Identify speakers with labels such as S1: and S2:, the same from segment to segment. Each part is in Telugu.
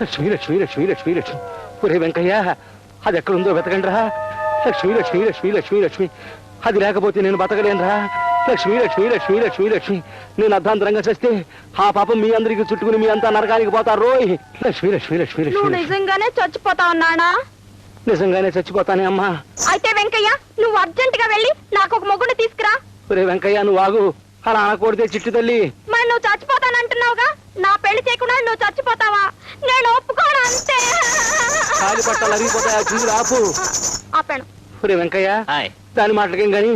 S1: లక్ష్మి లక్ష్మి లక్ష్మి లక్ష్మి లక్ష్మి. ఒరే వెంకయ్య, అది ఎక్కడుందో వెతకండిరా. లక్ష్మి లక్ష్మి లక్ష్మి లక్ష్మి లక్ష్మి. అది లేకపోతే నేను బతకలేనురా. లక్ష్మి లక్ష్మి లక్ష్మి లక్ష్మి లక్ష్మి. నేను అర్ధాంతరంగా చేస్తే ఆ పాపం మీ అందరికి చుట్టుకుని మీ అంతా నరకానికి పోతారు రోయ్. లక్ష్మి లక్ష్మి లక్ష్మి లక్ష్మి.
S2: నిజంగానే చచ్చిపోతావు నానా?
S1: నిజంగానే చచ్చిపోతానే అమ్మా.
S2: అయితే వెంకయ్య, నువ్వు అర్జెంట్ గా వెళ్ళి నాకు ఒక మొగ్గుని తీసుకురా.
S1: ఒరే వెంకయ్య, నువ్వు ఆగు. అలా అనకూడదే చిట్టి తల్లి.
S2: మరి నువ్వు చచ్చిపోతానంటున్నావుగా, నా పెళ్లి చేయకుండా నువ్వు చచ్చిపోతావా? నేను ఒప్పుకోను అంతే.
S1: కాలి పట్టాలు అరిగిపోతాయా? చిందులు ఆపు.
S2: ఆపాను.
S1: ఒరే వెంకయ్య, దాని మాటలకేం గాని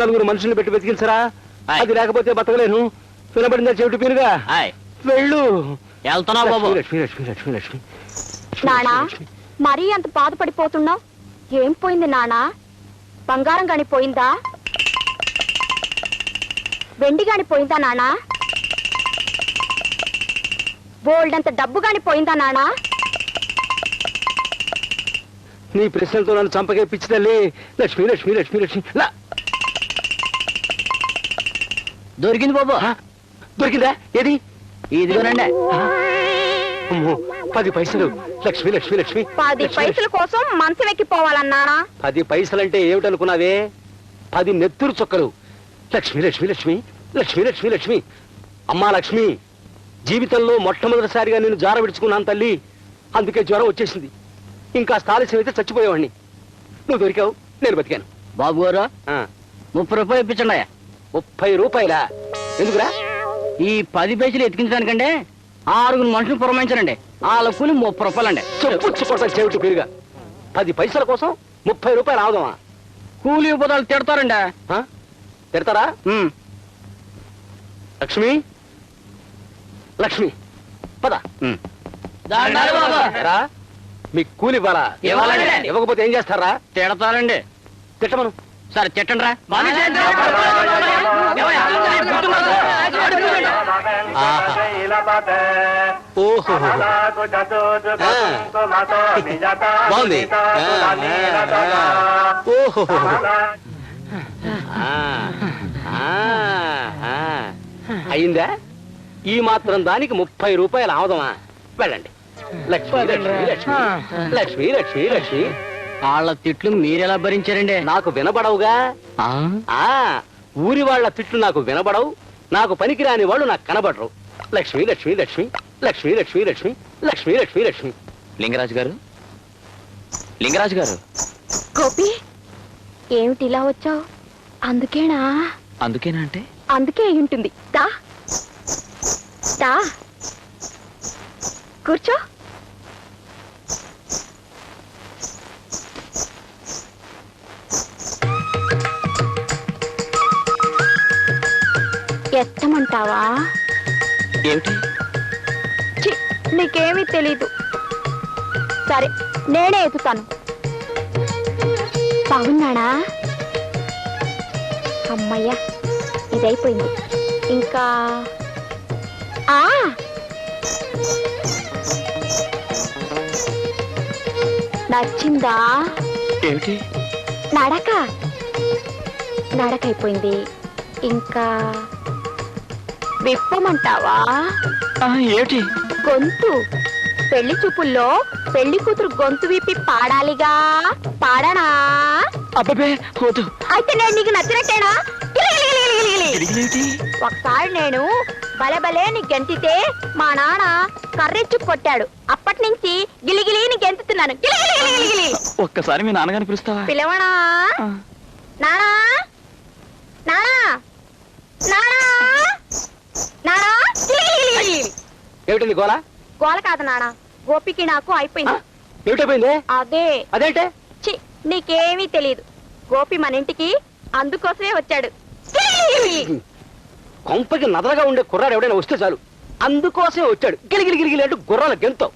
S1: నలుగురు మనుషుల్ని పెట్టి వెతికించరా. అది లేకపోతే బతకలేను. వినబడిందా చెవిటి పీరుగా? వెళ్ళు. లక్ష్మి లక్ష్మి లక్ష్మి లక్ష్మి.
S2: నానా, మరీ అంత బాధపడిపోతున్నావు? ఏం పోయింది నానా? బంగారం గాని పోయిందా? వెండి గాని పోయిందా నానా? బోల్డ్ అంత డబ్బు గాని పోయిందా నానా?
S1: నీ ప్రశ్నలతో నన్ను చంపకే పిచ్చి తల్లి. లక్ష్మి లక్ష్మి లక్ష్మి లక్ష్మి.
S3: దొరికింది బాబు.
S1: దొరికిందా? ఏది?
S3: ఇదిగోనండి.
S1: 10 పైసలు. లక్ష్మి లక్ష్మి లక్ష్మి.
S2: 10 పైసల కోసం మనసు ఎక్కిపోవాలన్నానా?
S1: 10 పైసలంటే ఏమిటనుకున్నావే? 10 నెత్తురు చుక్కలు. లక్ష్మి లక్ష్మి లక్ష్మి లక్ష్మి లక్ష్మి లక్ష్మి. అమ్మా లక్ష్మి, జీవితంలో మొట్టమొదటిసారిగా నేను జార విడుచుకున్నాను తల్లి. అందుకే జ్వరం వచ్చేసింది. ఇంకా ఆలస్యం అయితే చచ్చిపోయేవాడిని. నువ్వు దొరికావు, నేను బతికాను.
S3: బాబు గారు, 30 రూపాయలు ఇప్పించండి.
S1: 30 రూపాయలా? ఎందుకురా?
S3: ఈ 10 పైసలు ఎతికించడానికండి 6 మనుషులు పురమాయించారండి. వాళ్ళ కూలి 30 రూపాయలండి.
S1: చెప్పుచ్చుకోవటం చెవిటి పేరుగా. 10 పైసల కోసం 30 రూపాయలు ఆగుదామా?
S3: కూలి పోతాలు తిడతారండి.
S1: తిడతారా? లక్ష్మి లక్ష్మి, పద. మీకు కూలి ఇవ్వాలా? ఇవ్వకపోతే ఏం చేస్తారా?
S3: తిడతారండి.
S1: తిట్టమను.
S3: సరే తిట్టండి రా.
S1: ఓహో, బాగుంది. ఓహో, అయిందా? ఈ మాత్రం దానికి 30 రూపాయలు ఆవదమా? వెళ్ళండి. లక్ష్మి లక్ష్మి లక్ష్మి లక్ష్మి లక్ష్మి లక్ష్మి.
S3: వాళ్ళ తిట్లు మీరెలా భరించారండి?
S1: నాకు వినబడవుగా. ఊరి వాళ్ళ తిట్లు నాకు వినబడవు. నాకు పనికిరాని వాళ్ళు నాకు కనబడరు. లక్ష్మి లక్ష్మి లక్ష్మి లక్ష్మి లక్ష్మి లక్ష్మి లక్ష్మి లక్ష్మి లక్ష్మి.
S3: లింగరాజు గారు, లింగరాజు గారు.
S2: గోపి, ఏమిటి ఇలా వచ్చావు? అందుకేనా?
S3: అందుకేనా అంటే?
S2: అందుకే అయి ఉంటుంది. దా దా, కూర్చో. ఎత్తమంటావా?
S3: ఏమిటి?
S2: నీకేమీ తెలీదు. సరే, నేనే ఎత్తుతాను. బాగున్నాడా? అమ్మయ్యా, ఇదైపోయింది. ఇంకా నచ్చిందా?
S3: ఏమిటి?
S2: నడక నడకైపోయింది. ఇంకా విప్పమంటావా?
S3: ఏమిటి?
S2: గొంతు. పెళ్లి చూపుల్లో పెళ్లి కూతురు గొంతు విప్పి పాడాలిగా. పాడనా?
S3: అబ్బే వద్దు.
S2: అయితే నేను నీకు నచ్చినట్టేనా? ఒకసారి నేను బలబలే నీ గెంతితే మా నాన్న కర్రెచ్చు కొట్టాడు. అప్పటి నుంచి గిలిగిలి నీ గెంతుతున్నాను.
S3: ఒక్కసారి మీ నాన్నగారిని పిలుస్తావా?
S2: పిలవనా? నానా నానా నానా నానా.
S1: ఏమిటండి గోల?
S2: గోల కాదు నానా, గోపికి నాకు అయిపోయింది.
S1: ఏమిటైపోయింది? అదేంటే?
S2: నీకేమీ తెలియదు. గోపి మన ఇంటికి అందుకోసమే వచ్చాడు.
S1: కొంపకి నదరగా ఉండే కుర్రాడు ఎవడైనా వస్తే చాలు అందుకోసమే వచ్చాడు. గిలిగిలి గిలిగిలి అంటూ గుర్రాల గెంతో.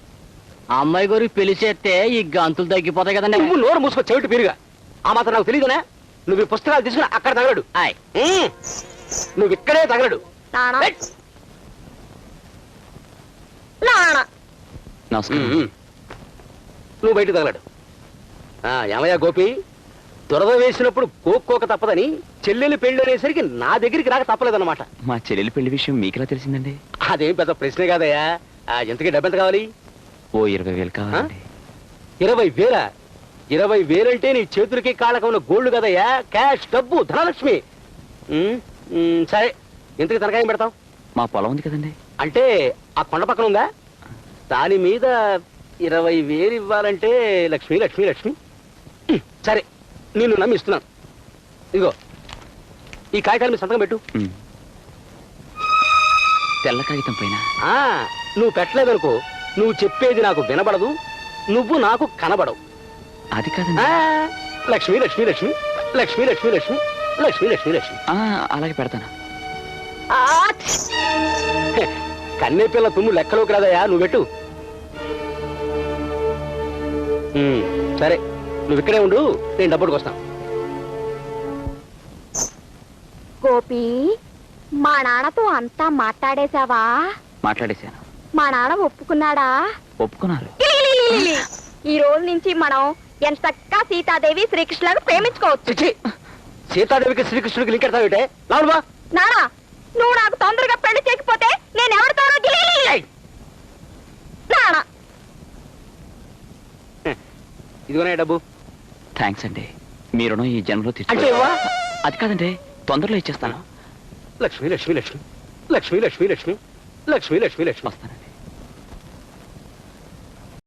S3: ఆ అమ్మాయి గారు పెళ్లి చేస్తే ఈ గంతులు తగ్గిపోతాయి కదండి.
S1: నువ్వు నోరు మూసుకో చెవిటి పీరుగా. ఆ మాత్రం నాకు తెలియదునే. నువ్వు ఈ పుస్తకాలు తీసుకుని అక్కడ తగలడు. నువ్వు ఇక్కడే తగలడు. నువ్వు బయట తగలడు. ఏమయ్యా గోపి, దురద వేసినప్పుడు కోక్కోక తప్పదని చెల్లెలి పెళ్లి అనేసరికి నా దగ్గరికి రాక తప్పలేదన్నమాట.
S3: మా చెల్లెలి పెళ్లి విషయం మీకెలా తెలిసిందండి?
S1: అదేం పెద్ద ప్రశ్నే కాదయ్యా. ఎంతకీ డబ్బెంత కావాలి?
S4: ఓ 20,000 కావాలండి.
S1: 20,000? 20,000 అంటే నీ చేతులకి కాళ్ళకు ఉన్న గోల్డ్ కదయ్యా, క్యాష్, డబ్బు, ధనలక్ష్మి. సరే, ఇంతకి తనకాయం పెడతాం.
S4: మా పొలం ఉంది కదండి.
S1: అంటే ఆ కొండ పక్కన ఉందా? దాని మీద 20,000 ఇవ్వాలంటే లక్ష్మి లక్ష్మి లక్ష్మి. సరే, నిన్ను నమ్మి ఇస్తున్నాను. ఇదిగో ఈ కాగితాలు మీ సంతకం పెట్టు.
S4: తెల్ల కాగితం పైన
S1: ఆ నువ్వు పెట్టలేదనుకో, నువ్వు చెప్పేది నాకు వినబడదు, నువ్వు నాకు కనబడవు.
S4: అది కాదండి.
S1: ఆ, లక్ష్మి లక్ష్మి లక్ష్మి లక్ష్మి లక్ష్మి లక్ష్మి లక్ష్మి లక్ష్మి లక్ష్మి.
S4: అలాగే పెడతాను.
S1: కన్నే పిల్ల తుమ్ము లెక్కలోకి రాదయా, నువ్వు పెట్టు. సరే, నువ్వు ఇక్కడే ఉండు, నేను డబ్బుడికి వస్తాను.
S2: గోపి, మా నాన్నతో అంతా మాట్లాడేశావా?
S4: మాట్లాడేశాను.
S2: మా నాన్న ఒప్పుకున్నాడా?
S4: ఒప్పుకున్నారు.
S2: ఈ రోజు నుంచి మనం ఎంతగా సీతాదేవి శ్రీకృష్ణులను ప్రేమించుకోవచ్చు.
S1: చిచ్చి, సీతాదేవికి శ్రీకృష్ణుడికి లింకెడతావిటే లావుడువా.
S2: నానా, నువ్వు నాకు తొందరగా పెళ్లి చేయకపోతే నేను ఎవరితోనో నానా.
S1: ఇదిగోనే డబ్బు.
S4: థ్యాంక్స్ అండి, మీ రుణం ఈ జన్మలో
S1: అంటే
S4: తీర్చు.
S1: ఇవ్వా?
S4: అది కాదండి, తొందరలో ఇచ్చేస్తాను.
S1: లక్ష్మి లక్ష్మి లక్ష్మి లక్ష్మి లక్ష్మి లక్ష్మి లక్ష్మి లక్ష్మి లక్ష్మి.
S4: వస్తానండి.